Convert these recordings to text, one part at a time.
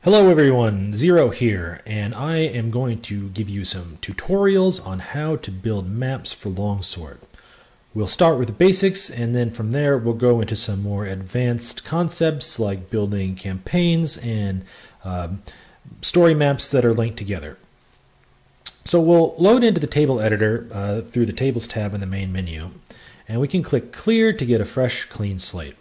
Hello everyone, Zero here, and I am going to give you some tutorials on how to build maps for Longsword. We'll start with the basics, and then from there we'll go into some more advanced concepts like building campaigns and story maps that are linked together. So we'll load into the table editor through the Tables tab in the main menu, and we can click Clear to get a fresh, clean slate.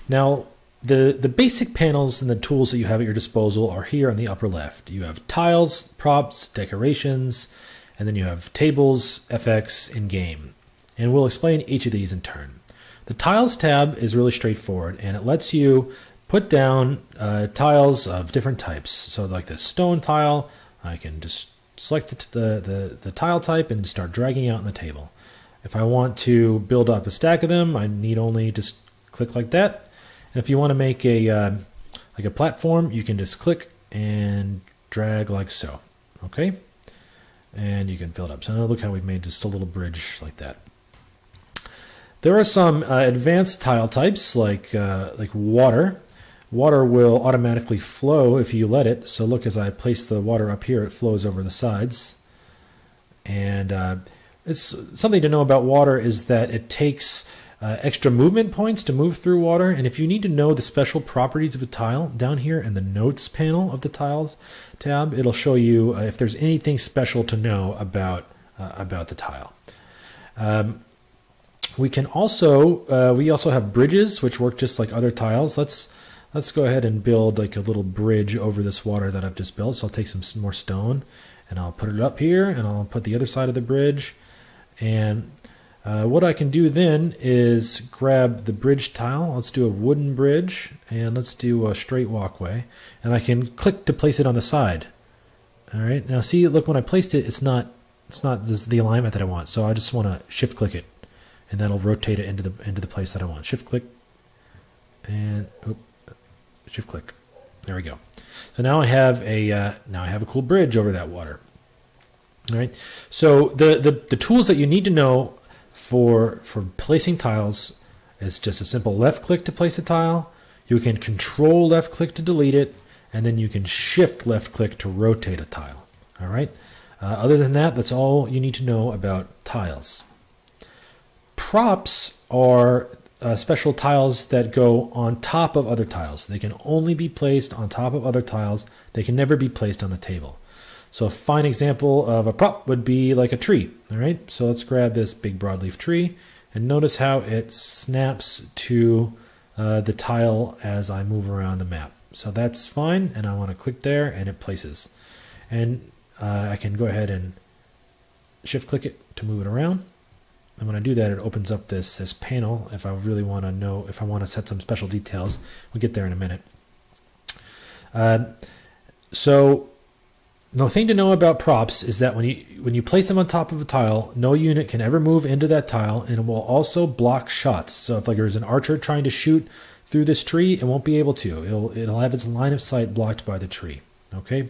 Now, the basic panels and the tools that you have at your disposal are here on the upper left. You have tiles, props, decorations, and then you have tables, FX, and game. And we'll explain each of these in turn. The tiles tab is really straightforward, and it lets you put down tiles of different types. So like the stone tile, I can just select the tile type and start dragging out on the table. If I want to build up a stack of them, I need only just click like that. And if you want to make a like a platform, you can just click and drag like so. Okay, and you can fill it up. So now look how we've made just a little bridge like that. There are some advanced tile types like water. Water will automatically flow if you let it. So look, as I place the water up here, it flows over the sides. And it's something to know about water is that it takes extra movement points to move through water, and if you need to know the special properties of a tile, down here in the Notes panel of the Tiles tab, it'll show you if there's anything special to know about the tile. We also have bridges, which work just like other tiles. Let's go ahead and build like a little bridge over this water that I've just built. So I'll take some more stone, and I'll put it up here, and I'll put the other side of the bridge, and what I can do then is grab the bridge tile. Let's do a wooden bridge, and let's do a straight walkway. And I can click to place it on the side. All right. Now see, look, when I placed it, it's not the alignment that I want. So I just want to shift click it, and that'll rotate it into the place that I want. Shift click, and shift click. There we go. So now I have a cool bridge over that water. All right. So the tools that you need to know for placing tiles is just a simple left click to place a tile. You can control left click to delete it, and then you can shift left click to rotate a tile. All right. Other than that, that's all you need to know about tiles. Props are special tiles that go on top of other tiles. They can only be placed on top of other tiles. They can never be placed on the table. So a fine example of a prop would be like a tree. All right, so let's grab this big broadleaf tree, and notice how it snaps to the tile as I move around the map. So that's fine, and I want to click there, and it places. And I can go ahead and shift click it to move it around. And when I do that, it opens up this panel. If I really want to know, if I want to set some special details, we'll get there in a minute. The thing to know about props is that when you place them on top of a tile, no unit can ever move into that tile, and it will also block shots. So if like there's an archer trying to shoot through this tree, it won't be able to. It'll have its line of sight blocked by the tree. Okay.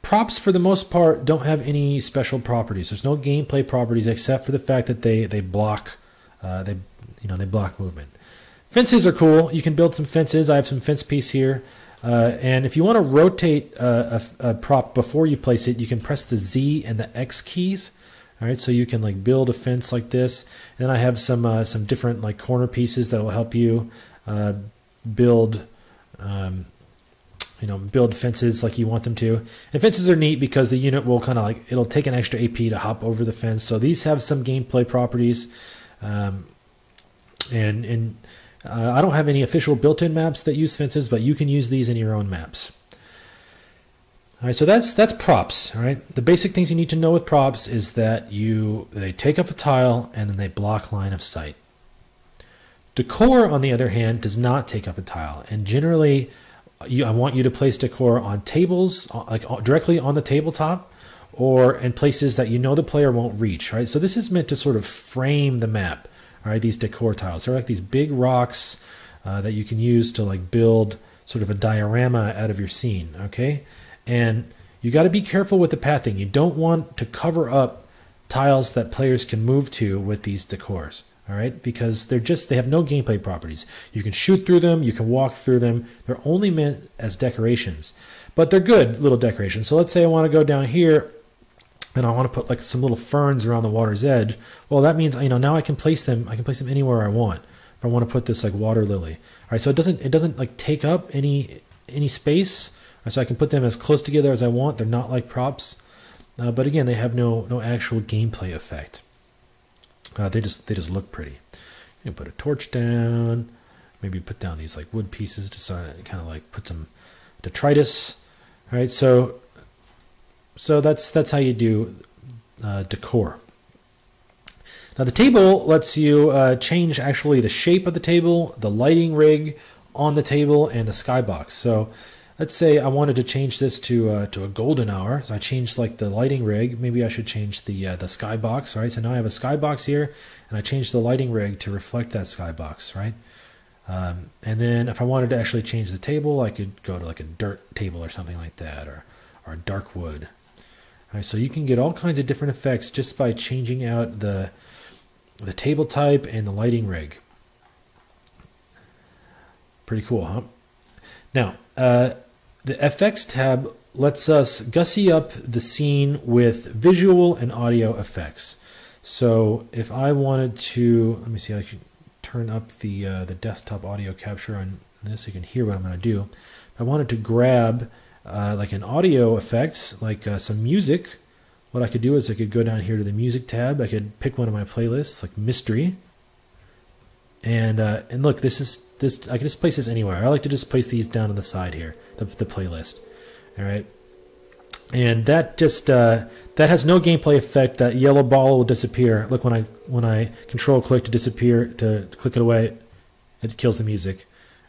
Props for the most part don't have any special properties. There's no gameplay properties except for the fact that they block block movement. Fences are cool. You can build some fences. I have some fence piece here. And if you want to rotate a prop before you place it, you can press the Z and the X keys. All right, so you can like build a fence like this. And then I have some different like corner pieces that will help you build build fences like you want them to. And fences are neat because the unit will kind of like, it'll take an extra AP to hop over the fence. So these have some gameplay properties, I don't have any official built-in maps that use fences, but you can use these in your own maps. All right, so that's props. All right, the basic things you need to know with props is that they take up a tile and then they block line of sight. Decor, on the other hand, does not take up a tile, and generally, I want you to place decor on tables, like directly on the tabletop, or in places that you know the player won't reach. Right, so this is meant to sort of frame the map. All right, these decor tiles, they're like these big rocks that you can use to like build sort of a diorama out of your scene. Okay, and you got to be careful with the pathing. You don't want to cover up tiles that players can move to with these decors. All right, because they have no gameplay properties. You can shoot through them, you can walk through them. They're only meant as decorations, but they're good little decorations. So let's say I want to go down here and I want to put like some little ferns around the water's edge. Well, that means, you know, now I can place them anywhere I want. If I want to put this like water lily. All right, so it doesn't like take up any space. So I can put them as close together as I want. They're not like props, but again, they have no actual gameplay effect. They just look pretty. You can put a torch down, maybe put down these like wood pieces to kind of like put some detritus. All right, so that's how you do decor. Now the table lets you change actually the shape of the table, the lighting rig on the table, and the skybox. So let's say I wanted to change this to a golden hour. So I changed like the lighting rig. Maybe I should change the skybox. Right. So now I have a skybox here, and I changed the lighting rig to reflect that skybox. Right. And then if I wanted to actually change the table, I could go to like a dirt table or something like that, or dark wood. All right. So you can get all kinds of different effects just by changing out the table type and the lighting rig. Pretty cool, huh? Now, the FX tab lets us gussy up the scene with visual and audio effects. So if I wanted to, let me see, I can turn up the desktop audio capture on this so you can hear what I'm going to do. If I wanted to grab like an audio effects, like some music, what I could do is I could go down here to the music tab. I could pick one of my playlists, like mystery. And look, this I can just place this anywhere. I like to just place these down on the side here, the playlist. All right, and that just that has no gameplay effect. That yellow ball will disappear. Look, when I control click to disappear, to click it away, it kills the music.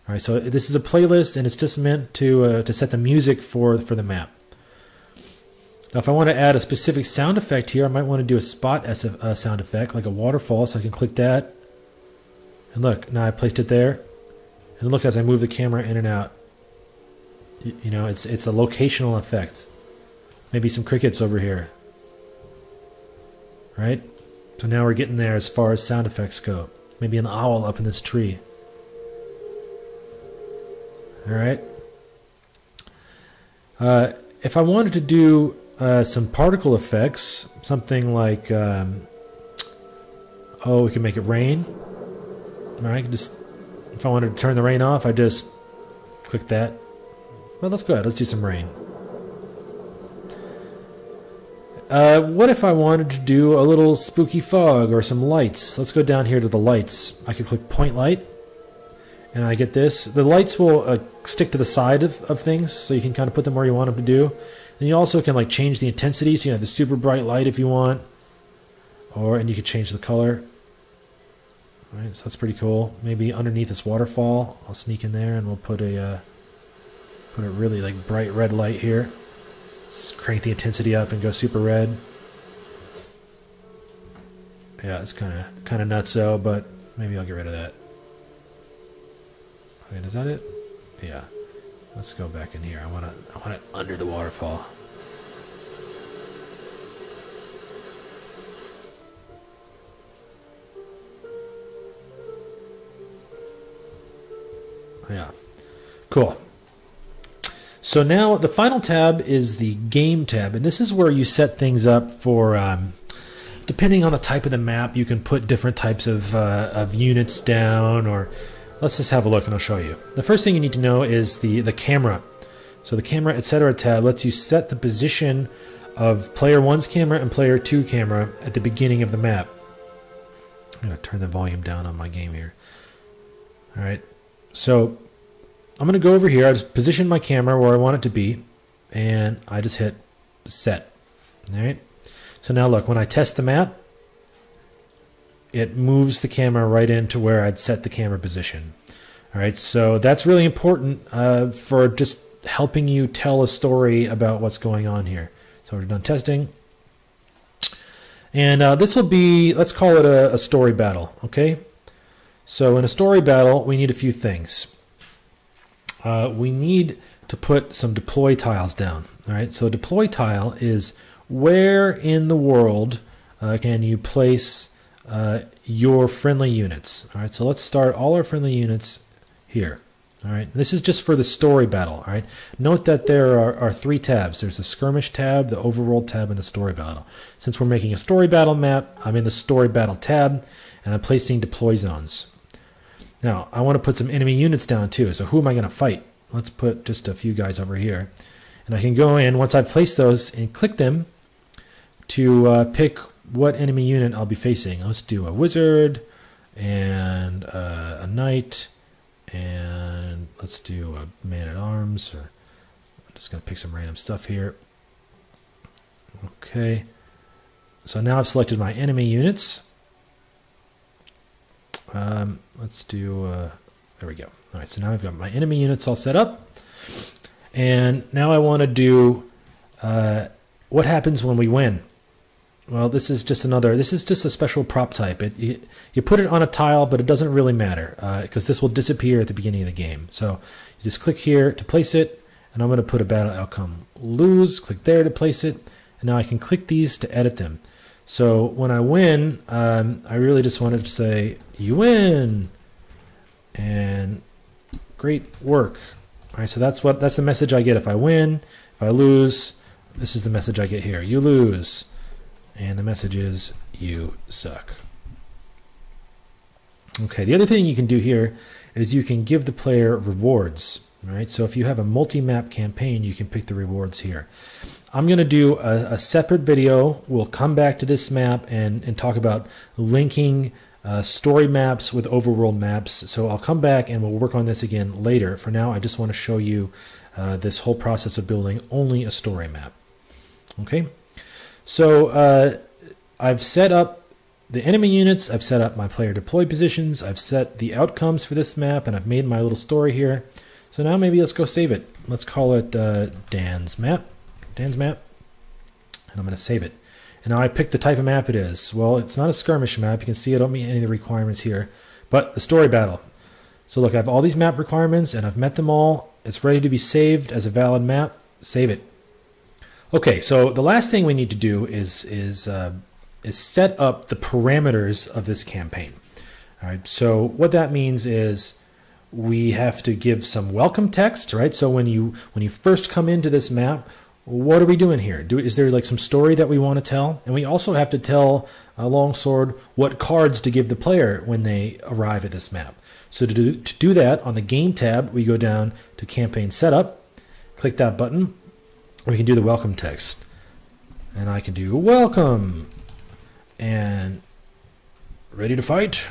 All right, so this is a playlist, and it's just meant to set the music for the map. Now, if I want to add a specific sound effect here, I might want to do a spot as a sound effect, like a waterfall. So I can click that. And look, now I placed it there. And look, as I move the camera in and out, you know, it's a locational effect. Maybe some crickets over here. Right? So now we're getting there as far as sound effects go. Maybe an owl up in this tree. All right. If I wanted to do some particle effects, something like, oh, we can make it rain. All right, just if I wanted to turn the rain off, I just click that. Well, let's go ahead. Let's do some rain. What if I wanted to do a little spooky fog or some lights? Let's go down here to the lights. I could click point light, and I get this. The lights will stick to the side of things, so you can kind of put them where you want them to do. And you also can like change the intensity, so you have the super bright light if you want, and you could change the color. All right, so that's pretty cool. Maybe underneath this waterfall, I'll sneak in there and we'll put a really like bright red light here. Let's crank the intensity up and go super red. Yeah, it's kind of nutso, but maybe I'll get rid of that. Okay, is that it? Yeah. Let's go back in here. I want it under the waterfall. Yeah, cool. So now the final tab is the game tab, and this is where you set things up for, depending on the type of the map, you can put different types of units down, or let's just have a look and I'll show you. The first thing you need to know is the camera. So the camera, etc. tab lets you set the position of player 1's camera and player 2 camera at the beginning of the map. I'm going to turn the volume down on my game here. All right. So I'm going to go over here. I just position my camera where I want it to be, and I just hit set. All right. So now look, when I test the map, it moves the camera right into where I'd set the camera position. All right. So that's really important for just helping you tell a story about what's going on here. So we're done testing. And this will be, let's call it a story battle. Okay. So in a story battle, we need a few things. We need to put some deploy tiles down. All right, so deploy tile is where in the world can you place your friendly units. All right, so let's start all our friendly units here. All right, this is just for the story battle. All right, note that there are 3 tabs. There's the skirmish tab, the overworld tab, and the story battle. Since we're making a story battle map, I'm in the story battle tab, and I'm placing deploy zones. Now, I want to put some enemy units down too. So who am I going to fight? Let's put just a few guys over here, and I can go in once I've placed those and click them to pick what enemy unit I'll be facing. Let's do a wizard and a knight. And let's do a man-at-arms, or I'm just going to pick some random stuff here. Okay. So now I've selected my enemy units. Let's do, there we go. All right, so now I've got my enemy units all set up. And now I want to do what happens when we win. Well, this is just a special prop type. You put it on a tile, but it doesn't really matter because this will disappear at the beginning of the game. So you just click here to place it, and I'm going to put a battle outcome lose, click there to place it, and now I can click these to edit them. So when I win, I really just wanted to say, you win, and great work. All right, so that's the message I get if I win. If I lose, this is the message I get here. You lose. And the message is, you suck. Okay, the other thing you can do here is you can give the player rewards. Right? So if you have a multi-map campaign, you can pick the rewards here. I'm going to do a separate video. We'll come back to this map and talk about linking story maps with overworld maps. So I'll come back and we'll work on this again later. For now, I just want to show you this whole process of building only a story map. Okay? So I've set up the enemy units, I've set up my player deploy positions, I've set the outcomes for this map, and I've made my little story here. So now maybe let's go save it. Let's call it Dan's map, and I'm going to save it. And now I pick the type of map it is. Well, it's not a skirmish map. You can see I don't meet any of the requirements here, but the story battle. So look, I have all these map requirements, and I've met them all. It's ready to be saved as a valid map. Save it. Okay, so the last thing we need to do is set up the parameters of this campaign. All right, so what that means is we have to give some welcome text, right? So when you first come into this map, what are we doing here? Is there like some story that we want to tell? And we also have to tell Longsword what cards to give the player when they arrive at this map. So to do that, on the Game tab, we go down to Campaign Setup, click that button. We can do the welcome text, and I can do welcome and ready to fight.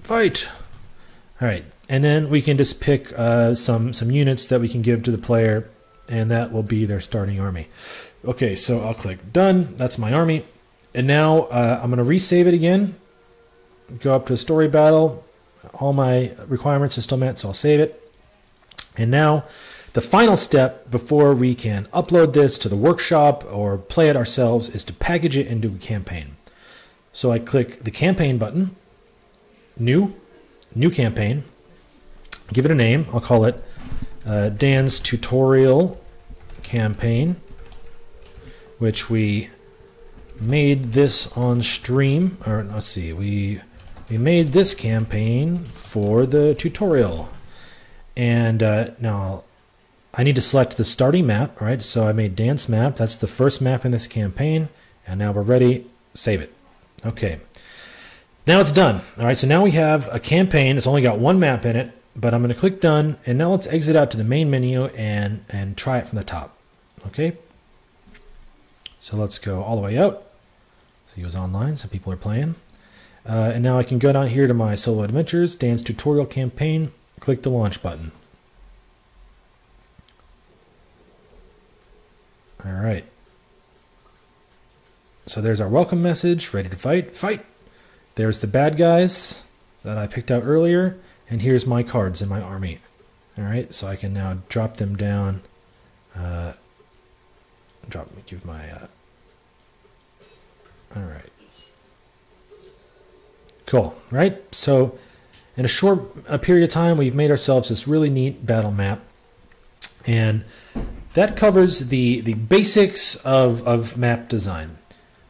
All right, and then we can just pick some units that we can give to the player, and that will be their starting army. Okay, so I'll click done. That's my army, and now I'm going to resave it again. Go up to story battle. All my requirements are still met, so I'll save it. And now the final step before we can upload this to the workshop or play it ourselves is to package it into a campaign. So I click the campaign button, new campaign, give it a name. I'll call it Dan's Tutorial Campaign, which we made this on stream, or let's see, we made this campaign for the tutorial. And now I need to select the starting map, right? So I made Dan's map. That's the first map in this campaign. And now we're ready. Save it. Okay. Now it's done. All right, so now we have a campaign. It's only got one map in it, but I'm going to click done. And now let's exit out to the main menu and try it from the top. Okay. So let's go all the way out. So he was online, so people are playing. And now I can go down here to my solo adventures, Dan's Tutorial Campaign, click the launch button. All right. So there's our welcome message, ready to fight. Fight! There's the bad guys that I picked out earlier, and here's my cards in my army. All right, so I can now drop them down. Give my. All right. Cool, right? So in a short period of time, we've made ourselves this really neat battle map, and that covers the basics of map design.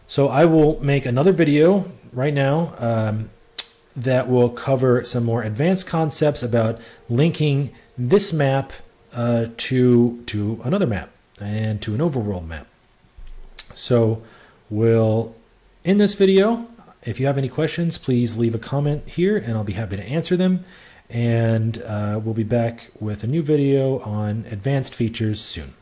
So I will make another video right now that will cover some more advanced concepts about linking this map to another map and to an overworld map. So we'll end this video. If you have any questions, please leave a comment here and I'll be happy to answer them. And we'll be back with a new video on advanced features soon.